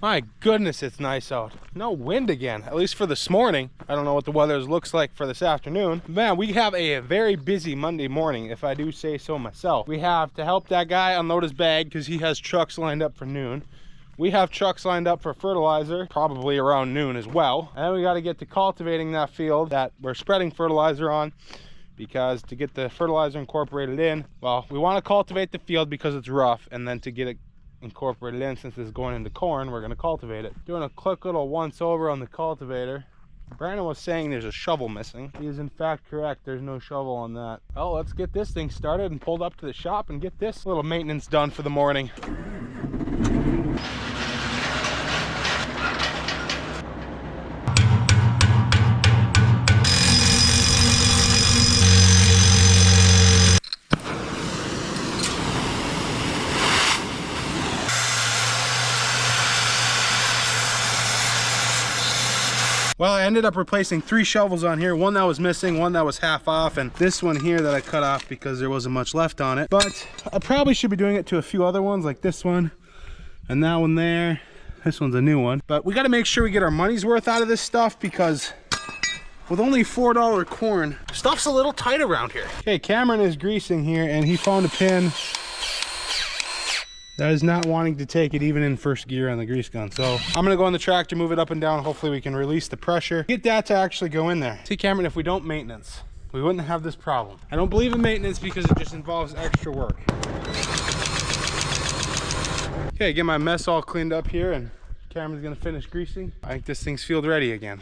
My goodness, it's nice out. No wind again, at least for this morning. I don't know what the weather looks like for this afternoon. Man, we have a very busy Monday morning, if I do say so myself. We have to help that guy unload his bag because he has trucks lined up for noon. We have trucks lined up for fertilizer, probably around noon as well. And then we got to get to cultivating that field that we're spreading fertilizer on, because to get the fertilizer incorporated in, well, we want to cultivate the field because it's rough, and then to get it incorporated in, since it's going into corn, we're going to cultivate it. Doing a quick little once over on the cultivator. Brandon was saying there's a shovel missing. He is in fact correct, there's no shovel on that. Oh, let's get this thing started and pulled up to the shop and get this little maintenance done for the morning. Well, I ended up replacing 3 shovels on here. One that was missing, one that was half off, and this one here that I cut off because there wasn't much left on it. But I probably should be doing it to a few other ones, like this one and that one there. This one's a new one. But we got to make sure we get our money's worth out of this stuff, because with only $4 corn, stuff's a little tight around here. Okay, Cameron is greasing here, and he found a pin that is not wanting to take it even in first gear on the grease gun. So I'm gonna go on the tractor, move it up and down. Hopefully we can release the pressure, get that to actually go in there. See, Cameron, if we don't maintenance, we wouldn't have this problem. I don't believe in maintenance because it just involves extra work. Okay, get my mess all cleaned up here, and Cameron's gonna finish greasing. I think this thing's field ready again.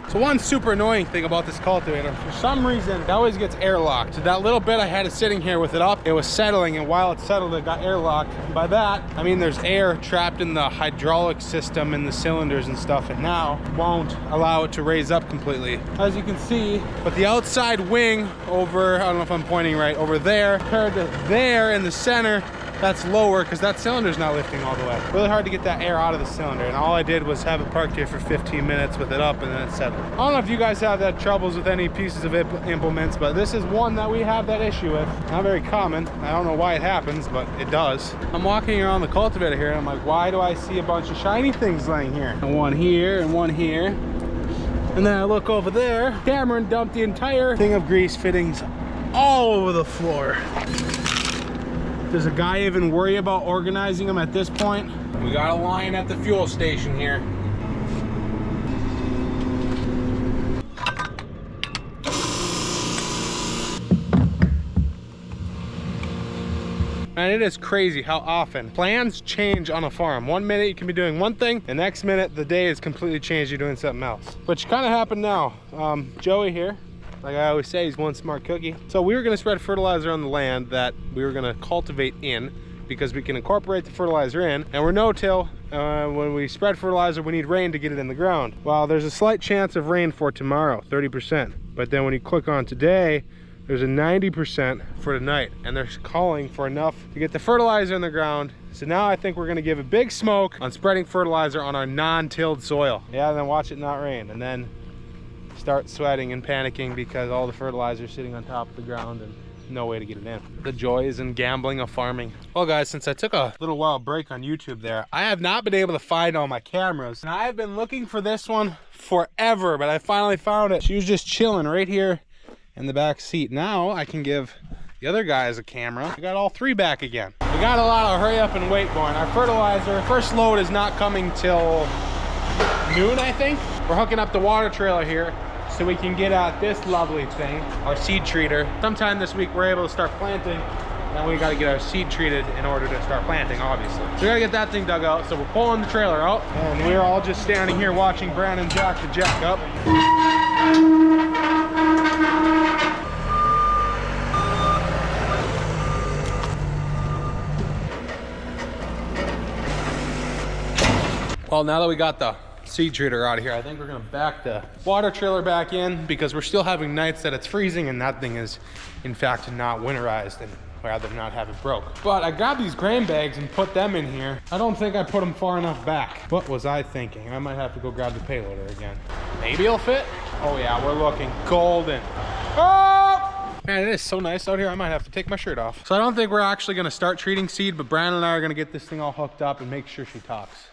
So one super annoying thing about this cultivator, for some reason, it always gets airlocked. So that little bit I had it sitting here with it up, it was settling, and while it settled, it got airlocked. And by that, I mean there's air trapped in the hydraulic system in the cylinders and stuff, and now won't allow it to raise up completely. As you can see, but the outside wing over, I don't know if I'm pointing right, over there, compared to there in the center, that's lower because that cylinder's not lifting all the way. Really hard to get that air out of the cylinder, and all I did was have it parked here for 15 minutes with it up, and then it settled. I don't know if you guys have that troubles with any pieces of implements, but this is one that we have that issue with. Not very common. I don't know why it happens, but it does. I'm walking around the cultivator here, and I'm like, why do I see a bunch of shiny things laying here? And one here, and one here. And then I look over there. Cameron dumped the entire thing of grease fittings all over the floor. Does a guy even worry about organizing them at this point? We got a line at the fuel station here. And it is crazy how often plans change on a farm. One minute you can be doing one thing, the next minute the day is completely changed, you're doing something else. Which kind of happened now. Joey here, like I always say, he's one smart cookie. So we were gonna spread fertilizer on the land that we were gonna cultivate in, because we can incorporate the fertilizer in, and we're no-till. When we spread fertilizer, we need rain to get it in the ground. Well, there's a slight chance of rain for tomorrow, 30%. But then when you click on today, there's a 90% for tonight, and they're calling for enough to get the fertilizer in the ground. So now I think we're gonna give a big smoke on spreading fertilizer on our non-tilled soil. Yeah, and then watch it not rain, and then start sweating and panicking because all the fertilizer is sitting on top of the ground and no way to get it in. The joys and gambling of farming. Well guys, since I took a little while break on YouTube there, I have not been able to find all my cameras, and I have been looking for this one forever, but I finally found it. She was just chilling right here in the back seat. Now I can give the other guys a camera. We got all 3 back again. We got a lot of hurry up and wait going. Our fertilizer, first load is not coming till noon, I think. We're hooking up the water trailer here so we can get at this lovely thing, our seed treater. Sometime this week we're able to start planting, and we gotta get our seed treated in order to start planting, obviously. So we gotta get that thing dug out, so we're pulling the trailer out, and we're all just standing here watching Brandon jack the jack up. Well, now that we got the seed treater out of here, I think we're gonna back the water trailer back in, because we're still having nights that it's freezing, and that thing is in fact not winterized, and rather than not have it broke. But I grabbed these grain bags and put them in here. I don't think I put them far enough back. What was I thinking? I might have to go grab the payloader again. Maybe it'll fit. Oh yeah, we're looking golden. Oh! Man, it is so nice out here. I might have to take my shirt off. So I don't think we're actually gonna start treating seed, but Brandon and I are gonna get this thing all hooked up and make sure she talks.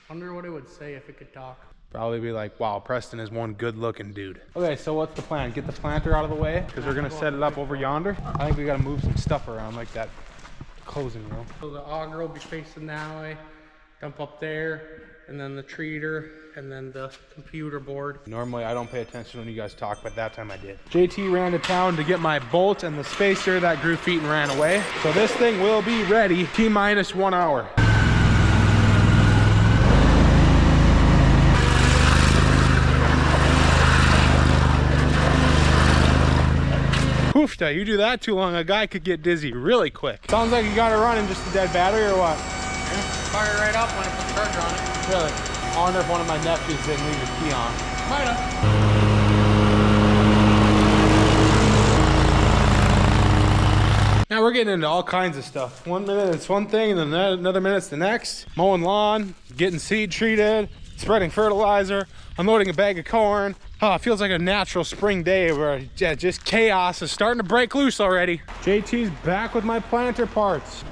Wonder what it would say if it could talk. Probably be like, wow, Preston is one good looking dude. Okay, so what's the plan? Get the planter out of the way because we're gonna set it up over yonder. I think we gotta move some stuff around like that closing room. So the auger will be facing that way, dump up there, and then the treater, and then the computer board. Normally I don't pay attention when you guys talk, but that time I did. JT ran to town to get my bolt and the spacer that grew feet and ran away. So this thing will be ready T-minus 1 hour. Oofta, you do that too long, a guy could get dizzy really quick. Sounds like you got it running, just a dead battery or what? Yeah, fire it right up when I put the charger on it. Really? I wonder if one of my nephews didn't leave the key on. Might have. Now we're getting into all kinds of stuff. 1 minute it's one thing, and then another minute's the next. Mowing lawn, getting seed treated, spreading fertilizer, unloading a bag of corn. Oh, it feels like a natural spring day where just chaos is starting to break loose already. JT's back with my planter parts.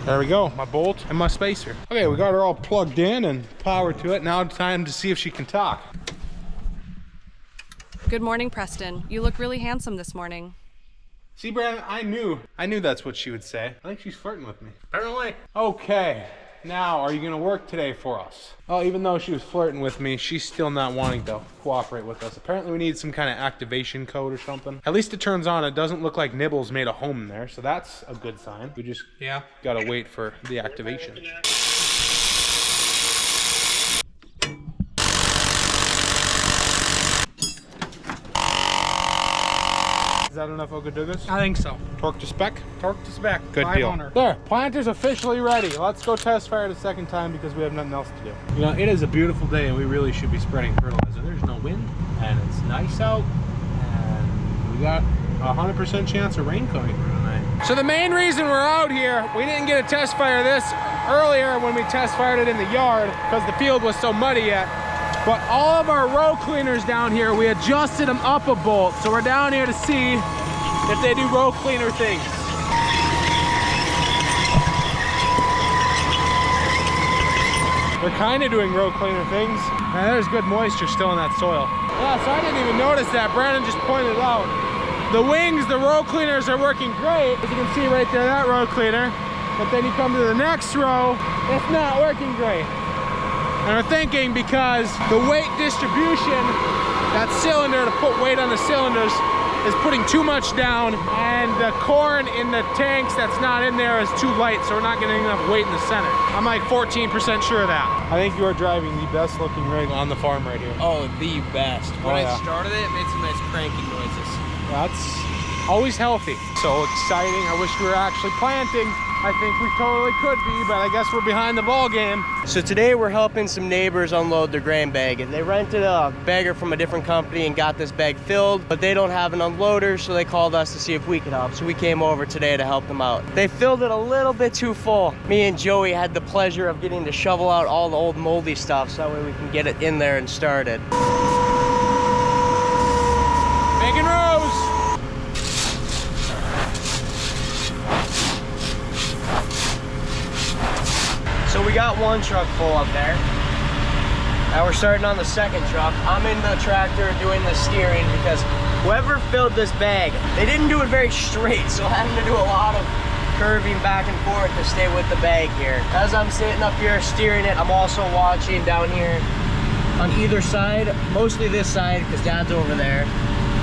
There we go, my bolt and my spacer. Okay, we got her all plugged in and power to it. Now it's time to see if she can talk. Good morning, Preston. You look really handsome this morning. See, Brandon, I knew that's what she would say. I think she's flirting with me. Apparently. Okay. Now, are you gonna work today for us? Oh, even though she was flirting with me, she's still not wanting to cooperate with us. Apparently we need some kind of activation code or something. At least it turns on. It doesn't look like Nibbles made a home in there, so that's a good sign. We just gotta wait for the activation. Is that enough Ogadugas? I think so. Torque to spec? Torque to spec. Good deal. There, planter's officially ready. Let's go test fire it a second time because we have nothing else to do. You know, it is a beautiful day and we really should be spreading fertilizer. There's no wind and it's nice out and we got a 100% chance of rain coming through tonight. So the main reason we're out here, we didn't get a test fire this earlier when we test fired it in the yard because the field was so muddy yet. But all of our row cleaners down here, we adjusted them up a bolt. So we're down here to see if they do row cleaner things. They're kind of doing row cleaner things. Now there's good moisture still in that soil. Yeah, so I didn't even notice that. Brandon just pointed it out. The wings, the row cleaners are working great. As you can see right there, that row cleaner. But then you come to the next row, it's not working great. And we're thinking because the weight distribution, that cylinder, to put weight on the cylinders, is putting too much down, and the corn in the tanks that's not in there is too light, so we're not getting enough weight in the center. I'm like 14% sure of that. I think you are driving the best looking rig on the farm right here. Oh, the best. When I started it made some nice cranking noises. That's always healthy. So exciting. I wish we were actually planting. I think we totally could be, but I guess we're behind the ball game. So today we're helping some neighbors unload their grain bag. They rented a bagger from a different company and got this bag filled, but they don't have an unloader, so they called us to see if we could help. So we came over today to help them out. They filled it a little bit too full. Me and Joey had the pleasure of getting to shovel out all the old moldy stuff so that way we can get it in there and started. Making rows. So we got one truck full up there. Now we're starting on the second truck. I'm in the tractor doing the steering because whoever filled this bag, they didn't do it very straight, so I'm having to do a lot of curving back and forth to stay with the bag here. As I'm sitting up here steering it, I'm also watching down here on either side, mostly this side because Dad's over there,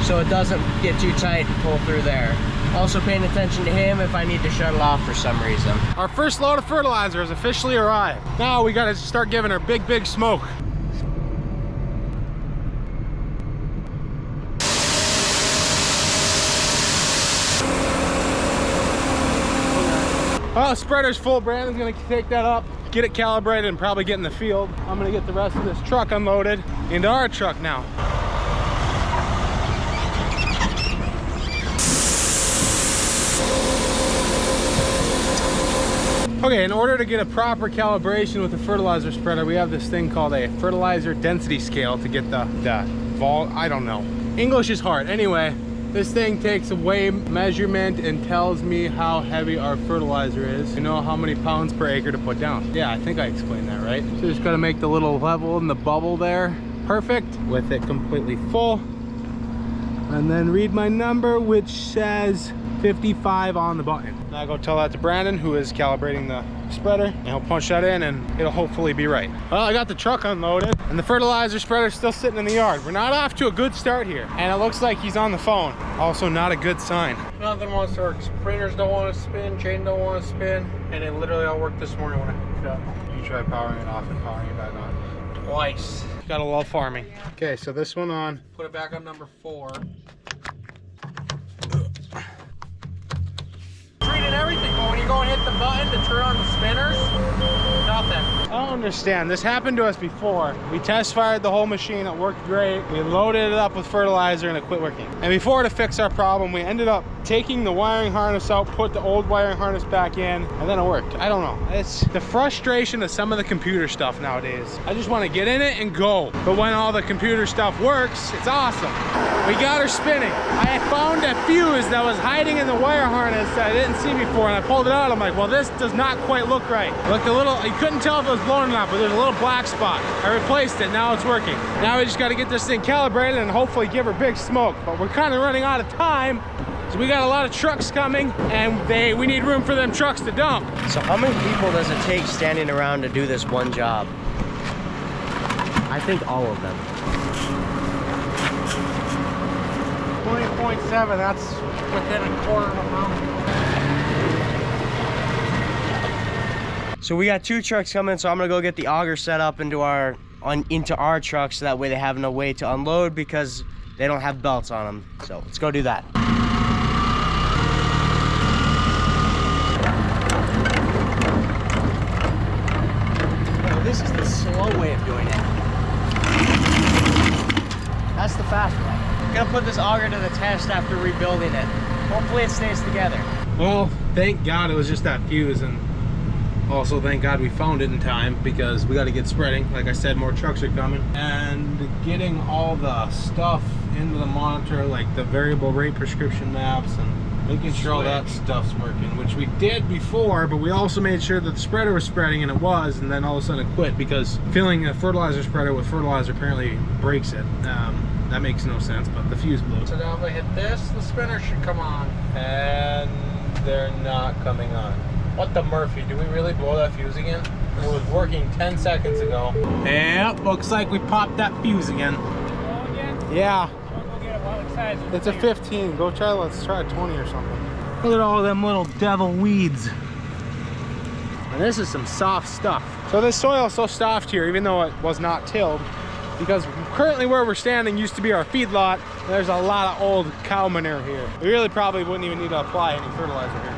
so it doesn't get too tight and pull through there. Also paying attention to him if I need to shut it off for some reason. Our first load of fertilizer has officially arrived. Now we gotta start giving her big smoke. Well, spreader's full. Brandon's gonna take that up, get it calibrated, and probably get in the field. I'm gonna get the rest of this truck unloaded into our truck now. Okay, in order to get a proper calibration with the fertilizer spreader, we have this thing called a fertilizer density scale to get the I don't know. English is hard. Anyway, this thing takes a weigh measurement and tells me how heavy our fertilizer is. You know how many pounds per acre to put down. Yeah, I think I explained that right. So just gotta make the little level in the bubble there perfect with it completely full. And then read my number, which says 55 on the button. Now go tell that to Brandon, who is calibrating the spreader, and he'll punch that in and it'll hopefully be right. Well, I got the truck unloaded and the fertilizer spreader's still sitting in the yard. We're not off to a good start here. And it looks like he's on the phone. Also not a good sign. Nothing wants to work. Sprinters don't want to spin, chain don't want to spin, and it literally all worked this morning when I hooked it up. You try powering it off and powering it back on. Twice. Gotta love farming. Okay, so this one on. Put it back on number 4. And everything, but when you go and hit the button to turn on the spinners, nothing. I don't understand. This happened to us before. We test fired the whole machine. It worked great. We loaded it up with fertilizer and it quit working. And before, to fix our problem, we ended up taking the wiring harness out, put the old wiring harness back in, and then it worked. I don't know. It's the frustration of some of the computer stuff nowadays. I just want to get in it and go. But when all the computer stuff works, it's awesome. We got her spinning. I found a fuse that was hiding in the wire harness that I didn't see before, and I pulled it out. I'm like, well, this does not quite look right. Look, a little, you couldn't tell if it was blown or not, but there's a little black spot. I replaced it, now it's working. Now we just got to get this thing calibrated and hopefully give her big smoke. But we're kind of running out of time, so we got a lot of trucks coming, and we need room for them trucks to dump. So how many people does it take standing around to do this one job? I think all of them. 20.7, that's within a quarter of a mile. So we got 2 trucks coming, so I'm gonna go get the auger set up into our truck, so that way they have no way to unload because they don't have belts on them. So let's go do that. Oh, this is the slow way of doing it. That's the fast way. I'm gonna put this auger to the test after rebuilding it. Hopefully it stays together. Well, thank God it was just that fuse, and also thank God we found it in time, because we got to get spreading. Like I said, more trucks are coming, and getting all the stuff into the monitor, like the variable rate prescription maps, and making sure all that stuff's working, which we did before, but we also made sure that the spreader was spreading, and it was, and then all of a sudden it quit because filling a fertilizer spreader with fertilizer apparently breaks it. That makes no sense, but the fuse blew. So now if I hit this, the spinner should come on. And they're not coming on. What the Murphy? Did we really blow that fuse again? It was working 10 seconds ago. Yep, looks like we popped that fuse again. Blow again? Yeah. Go get it. What size is it? It's a 15. Go try, let's try a 20 or something. Look at all them little devil weeds. And this is some soft stuff. So this soil is so soft here, even though it was not tilled, because currently where we're standing used to be our feedlot. There's a lot of old cow manure here. We really probably wouldn't even need to apply any fertilizer here.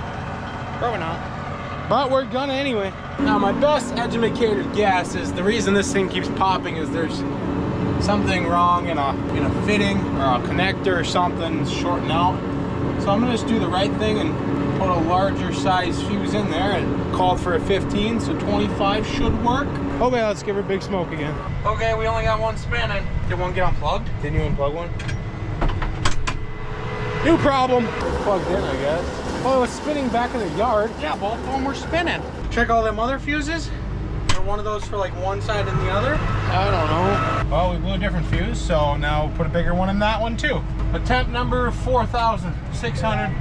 Probably not. But we're gonna anyway. Now my best educated guess is the reason this thing keeps popping is there's something wrong in a fitting or a connector or something shorting out. So I'm gonna just do the right thing and put a larger size fuse in there, and called for a 15, so 25 should work. Okay, let's give her big smoke again. Okay, we only got one spinning. Did one get unplugged? Didn't you unplug one? New problem. Plugged in, I guess. Oh, it's spinning back in the yard. Yeah, both of them were spinning. Check all them other fuses. Or one of those for like one side and the other. I don't know. Well, we blew a different fuse, so now put a bigger one in that one too. Attempt number 4,600,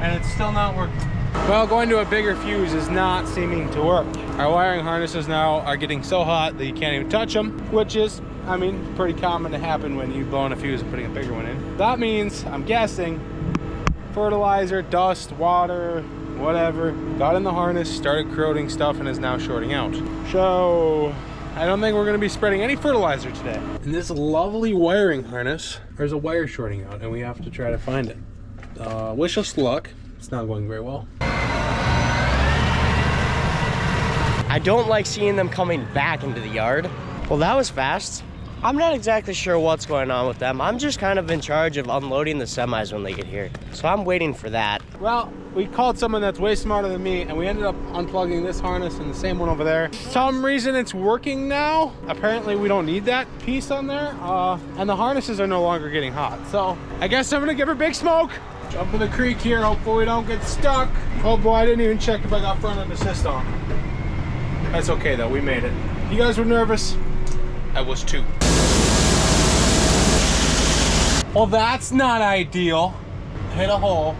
and it's still not working. Well, going to a bigger fuse is not seeming to work. Our wiring harnesses now are getting so hot that you can't even touch them, which is, I mean, pretty common to happen when you blow in a fuse and putting a bigger one in. That means, I'm guessing, fertilizer, dust, water, whatever, got in the harness, started corroding stuff, and is now shorting out. So I don't think we're going to be spreading any fertilizer today. In this lovely wiring harness, there's a wire shorting out, and we have to try to find it. Wish us luck. It's not going very well. I don't like seeing them coming back into the yard. Well, that was fast. I'm not exactly sure what's going on with them. I'm just kind of in charge of unloading the semis when they get here. So I'm waiting for that. Well, we called someone that's way smarter than me, and we ended up unplugging this harness and the same one over there. For some reason it's working now. Apparently we don't need that piece on there. And the harnesses are no longer getting hot. So I guess I'm gonna give her big smoke. Jump in the creek here, hopefully we don't get stuck. Oh boy, I didn't even check if I got front end assist on. That's okay though, we made it. You guys were nervous, I was too. Well, that's not ideal. Hit a hole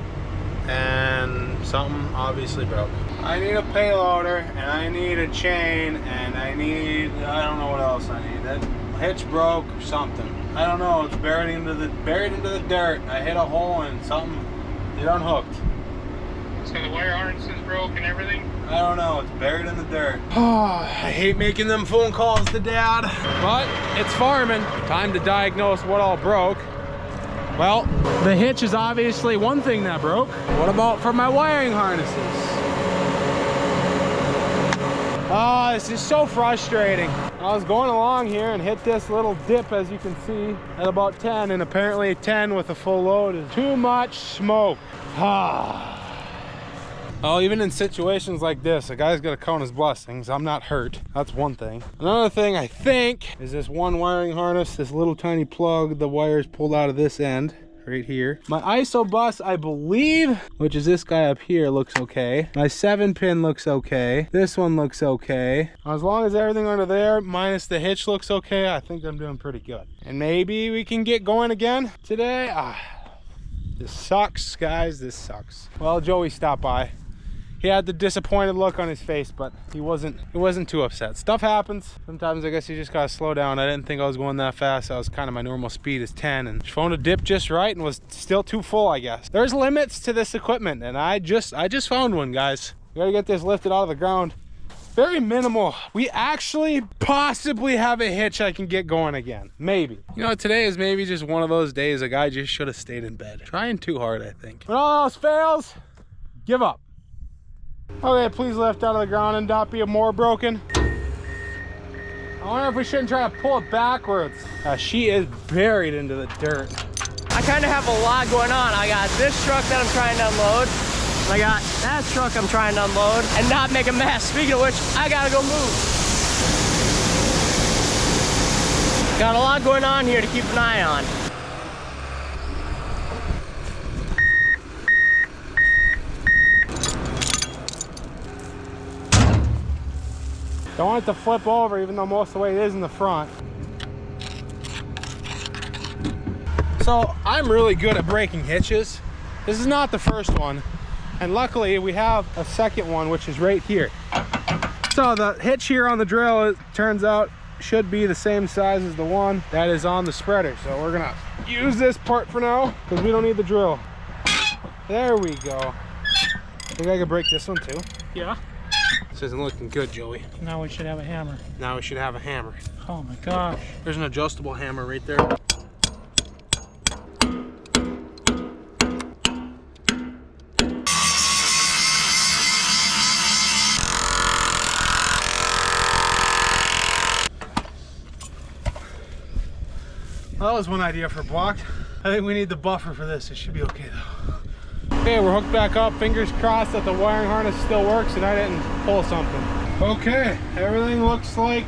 and something obviously broke. I need a payloader and I need a chain and I don't know what else I need. That hitch broke or something. I don't know, it's buried into the dirt. I hit a hole and something, it unhooked. So the wire harness is broke and everything? I don't know, it's buried in the dirt. Oh, I hate making them phone calls to Dad, but it's farming. Time to diagnose what all broke. Well, the hitch is obviously one thing that broke. What about for my wiring harnesses? Oh, this is so frustrating. I was going along here and hit this little dip, as you can see, at about 10, and apparently 10 with a full load is too much smoke. Oh, even in situations like this, a guy's got to count his blessings. I'm not hurt. That's one thing. Another thing, I think, is this one wiring harness, this little tiny plug, the wires pulled out of this end, right here. My ISO bus, I believe, which is this guy up here, looks okay. My 7-pin looks okay. This one looks okay. As long as everything under there, minus the hitch, looks okay, I think I'm doing pretty good. And maybe we can get going again today. This sucks, guys, this sucks. Well, Joey stopped by. He had the disappointed look on his face, but he wasn't too upset. Stuff happens. Sometimes I guess you just gotta slow down. I didn't think I was going that fast. I was kind of, my normal speed is 10, and phone a dip just right and was still too full, I guess. There's limits to this equipment, and I just found one, guys. We gotta get this lifted out of the ground. Very minimal. We actually possibly have a hitch I can get going again. Maybe. You know, today is maybe just one of those days a guy just should have stayed in bed. Trying too hard, I think. When all else fails, give up. Okay, please lift out of the ground and not be more broken. I wonder if we shouldn't try to pull it backwards. She is buried into the dirt. I kind of have a lot going on. I got this truck that I'm trying to unload. I got that truck I'm trying to unload and not make a mess. Speaking of which, I gotta go move. Got a lot going on here to keep an eye on. Don't want it to flip over, even though most of the weight is in the front. So I'm really good at breaking hitches. This is not the first one. And luckily we have a second one, which is right here. So the hitch here on the drill, it turns out, should be the same size as the one that is on the spreader. So we're gonna use this part for now, because we don't need the drill. There we go. Think I could break this one too? Yeah. This isn't looking good, Joey. Now we should have a hammer. Now we should have a hammer. Oh my gosh. There's an adjustable hammer right there. Well, that was one idea for blocked. I think we need the buffer for this. It should be okay though. Okay, we're hooked back up. Fingers crossed that the wiring harness still works and I didn't pull something. Okay, everything looks like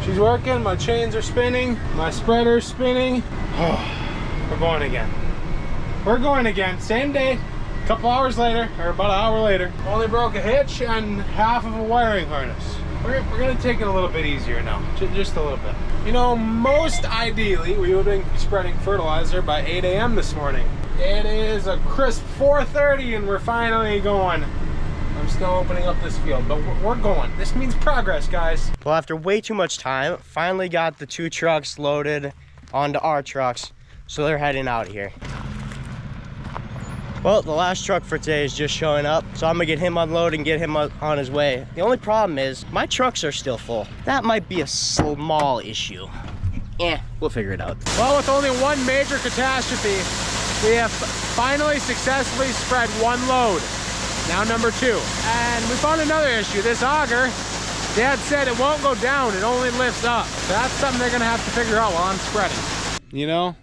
she's working. My chains are spinning. My spreader's spinning. Oh, we're going again. We're going again. Same day, a couple hours later, or about an hour later. Only broke a hitch and half of a wiring harness. We're gonna take it a little bit easier now, just a little bit. You know, most ideally, we would be spreading fertilizer by 8 a.m. this morning. It is a crisp 4:30 and we're finally going. I'm still opening up this field, but we're going. This means progress, guys. Well, after way too much time, finally got the 2 trucks loaded onto our trucks, so they're heading out here. Well, the last truck for today is just showing up, so I'm gonna get him unloaded and get him on his way. The only problem is, my trucks are still full. That might be a small issue. We'll figure it out. Well, with only one major catastrophe, we have finally successfully spread 1 load. Now number 2. And we found another issue. This auger Dad said it won't go down, it only lifts up. That's something they're gonna have to figure out while I'm spreading. You know,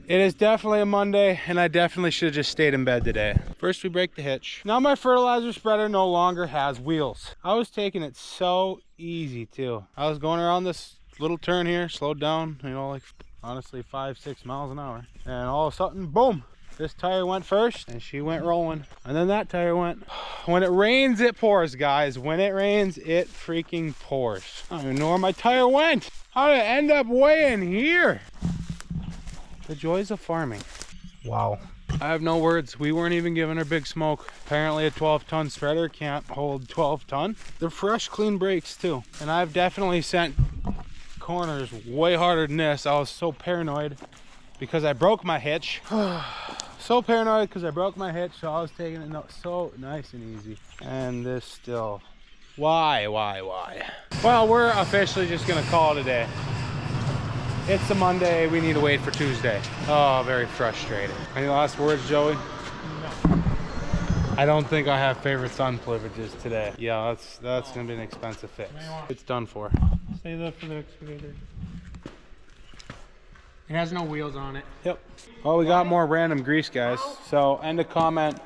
it is definitely a Monday, and I definitely should have just stayed in bed today. First we break the hitch. Now my fertilizer spreader no longer has wheels. I was taking it so easy too. I was going around this little turn here, slowed down, you know, like honestly 5-6 miles an hour. And all of a sudden, boom, this tire went first and she went rolling. And then that tire went. When it rains, it pours, guys. When it rains, it freaking pours. I don't even know where my tire went. How did it end up way in here? The joys of farming. Wow. I have no words. We weren't even giving her big smoke. Apparently a 12-ton spreader can't hold 12 ton. They're fresh, clean brakes too. And I've definitely sent corners way harder than this. I was so paranoid because I broke my hitch. So paranoid because I broke my hitch, so I was taking it so nice and easy. And this still, why? Well, we're officially just gonna call it a day. It's a Monday, we need to wait for Tuesday. Oh, very frustrating. Any last words, Joey? No. I don't think I have favorite sun privileges today. Yeah, that's gonna be an expensive fix. It's done for. Save that for the excavator. It has no wheels on it. Yep. Well, we got more random grease, guys. So end a comment,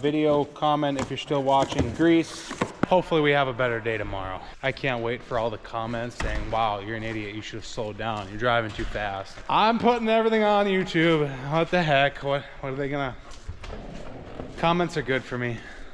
video comment if you're still watching. Grease. Hopefully we have a better day tomorrow. I can't wait for all the comments saying, wow, you're an idiot, you should have slowed down, you're driving too fast. I'm putting everything on YouTube. What the heck? What are they gonna... Comments are good for me.